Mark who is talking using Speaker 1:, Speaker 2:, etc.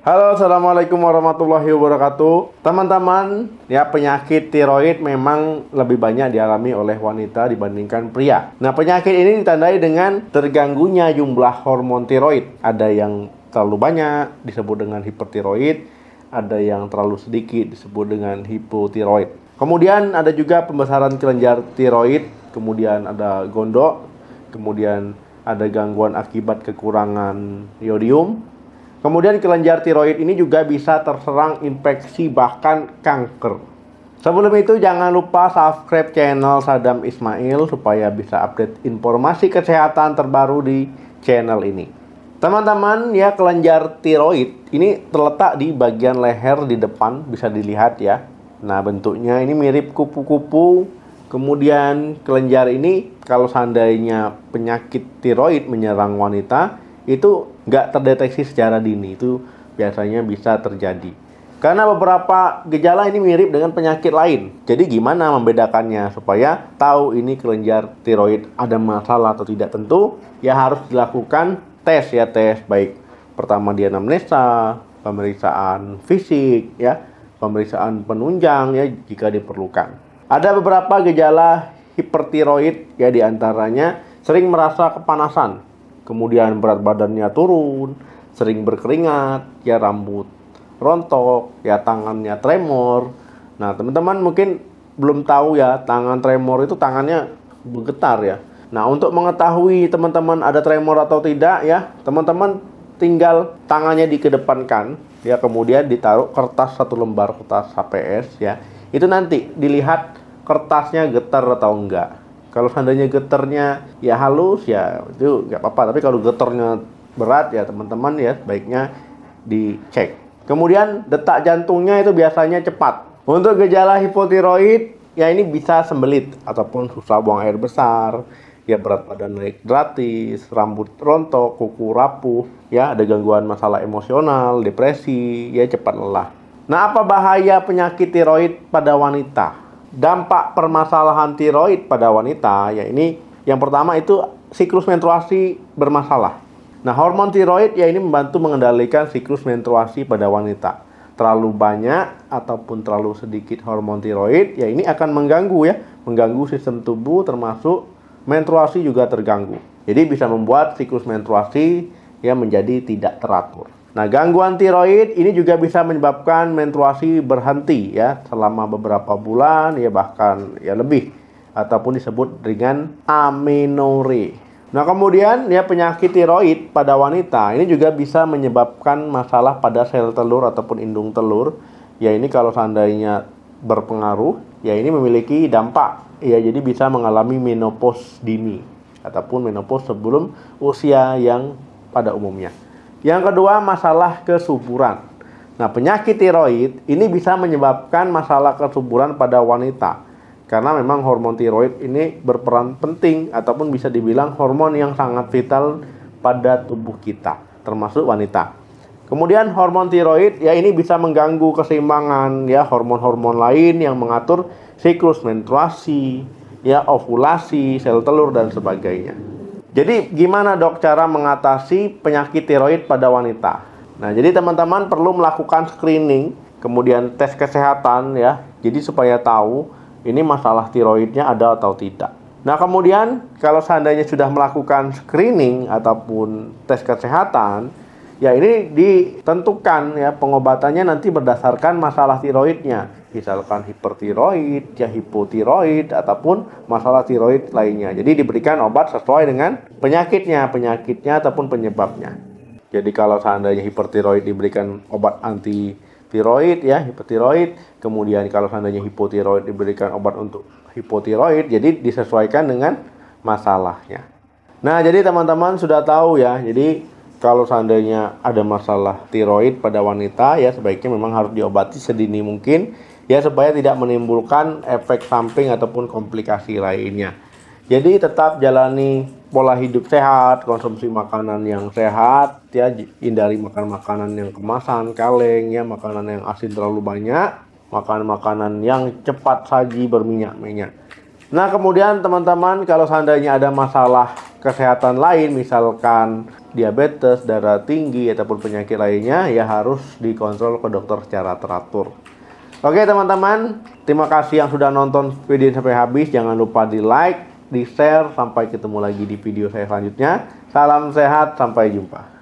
Speaker 1: Halo, assalamualaikum warahmatullahi wabarakatuh. Teman-teman, ya penyakit tiroid memang lebih banyak dialami oleh wanita dibandingkan pria. Nah, penyakit ini ditandai dengan terganggunya jumlah hormon tiroid. Ada yang terlalu banyak disebut dengan hipertiroid, ada yang terlalu sedikit disebut dengan hipotiroid. Kemudian ada juga pembesaran kelenjar tiroid, kemudian ada gondok, kemudian ada gangguan akibat kekurangan iodium. Kemudian kelenjar tiroid ini juga bisa terserang infeksi bahkan kanker. Sebelum itu jangan lupa subscribe channel Sadam Ismail supaya bisa update informasi kesehatan terbaru di channel ini. Teman-teman, ya kelenjar tiroid ini terletak di bagian leher di depan, bisa dilihat ya. Nah, bentuknya ini mirip kupu-kupu. Kemudian kelenjar ini kalau seandainya penyakit tiroid menyerang wanita, itu nggak terdeteksi secara dini, itu biasanya bisa terjadi karena beberapa gejala ini mirip dengan penyakit lain. Jadi gimana membedakannya supaya tahu ini kelenjar tiroid ada masalah atau tidak? Tentu ya harus dilakukan tes ya, tes baik pertama di anamnesa, pemeriksaan fisik ya, pemeriksaan penunjang ya jika diperlukan. Ada beberapa gejala hipertiroid ya, diantaranya sering merasa kepanasan, kemudian berat badannya turun, sering berkeringat, ya rambut rontok, ya tangannya tremor. Nah, teman-teman mungkin belum tahu ya, tangan tremor itu tangannya bergetar ya. Nah, untuk mengetahui teman-teman ada tremor atau tidak ya, teman-teman tinggal tangannya dikedepankan, ya kemudian ditaruh kertas satu lembar, kertas HPS ya. Itu nanti dilihat kertasnya getar atau enggak. Kalau seandainya getarnya ya halus ya itu nggak apa-apa, tapi kalau getarnya berat ya teman-teman ya sebaiknya dicek. Kemudian detak jantungnya itu biasanya cepat. Untuk gejala hipotiroid ya ini bisa sembelit ataupun susah buang air besar, ya berat badan naik drastis, rambut rontok, kuku rapuh, ya ada gangguan masalah emosional, depresi, ya cepat lelah. Nah, apa bahaya penyakit tiroid pada wanita? Dampak permasalahan tiroid pada wanita ya ini yang pertama itu siklus menstruasi bermasalah. Nah, hormon tiroid ya ini membantu mengendalikan siklus menstruasi pada wanita. Terlalu banyak ataupun terlalu sedikit hormon tiroid ya ini akan mengganggu sistem tubuh, termasuk menstruasi juga terganggu. Jadi bisa membuat siklus menstruasi ya menjadi tidak teratur. Nah, gangguan tiroid ini juga bisa menyebabkan menstruasi berhenti ya selama beberapa bulan ya bahkan ya lebih, ataupun disebut dengan amenore. Nah, kemudian ya penyakit tiroid pada wanita ini juga bisa menyebabkan masalah pada sel telur ataupun indung telur. Ya ini kalau seandainya berpengaruh ya ini memiliki dampak ya, jadi bisa mengalami menopause dini ataupun menopause sebelum usia yang pada umumnya. Yang kedua, masalah kesuburan. Nah, penyakit tiroid ini bisa menyebabkan masalah kesuburan pada wanita. Karena memang hormon tiroid ini berperan penting ataupun bisa dibilang hormon yang sangat vital pada tubuh kita, termasuk wanita. Kemudian hormon tiroid ya ini bisa mengganggu keseimbangan ya hormon-hormon lain yang mengatur siklus menstruasi, ya ovulasi, sel telur dan sebagainya. Jadi gimana dok cara mengatasi penyakit tiroid pada wanita? Nah, jadi teman-teman perlu melakukan screening, kemudian tes kesehatan ya. Jadi supaya tahu ini masalah tiroidnya ada atau tidak. Nah, kemudian kalau seandainya sudah melakukan screening ataupun tes kesehatan, ya ini ditentukan ya pengobatannya nanti berdasarkan masalah tiroidnya. Misalkan hipertiroid, ya hipotiroid, ataupun masalah tiroid lainnya. Jadi diberikan obat sesuai dengan penyakitnya ataupun penyebabnya. Jadi kalau seandainya hipertiroid diberikan obat anti tiroid ya, hipertiroid. Kemudian kalau seandainya hipotiroid diberikan obat untuk hipotiroid. Jadi disesuaikan dengan masalahnya. Nah, jadi teman-teman sudah tahu ya. Jadi kalau seandainya ada masalah tiroid pada wanita ya sebaiknya memang harus diobati sedini mungkin ya supaya tidak menimbulkan efek samping ataupun komplikasi lainnya. Jadi tetap jalani pola hidup sehat, konsumsi makanan yang sehat ya, hindari makan makanan yang kemasan, kaleng ya, makanan yang asin terlalu banyak, makan makanan yang cepat saji berminyak-minyak. Nah, kemudian teman-teman kalau seandainya ada masalah kesehatan lain, misalkan diabetes, darah tinggi, ataupun penyakit lainnya, ya harus dikontrol ke dokter secara teratur. Oke teman-teman, terima kasih yang sudah nonton video ini sampai habis. Jangan lupa di like, di share. Sampai ketemu lagi di video saya selanjutnya. Salam sehat, sampai jumpa.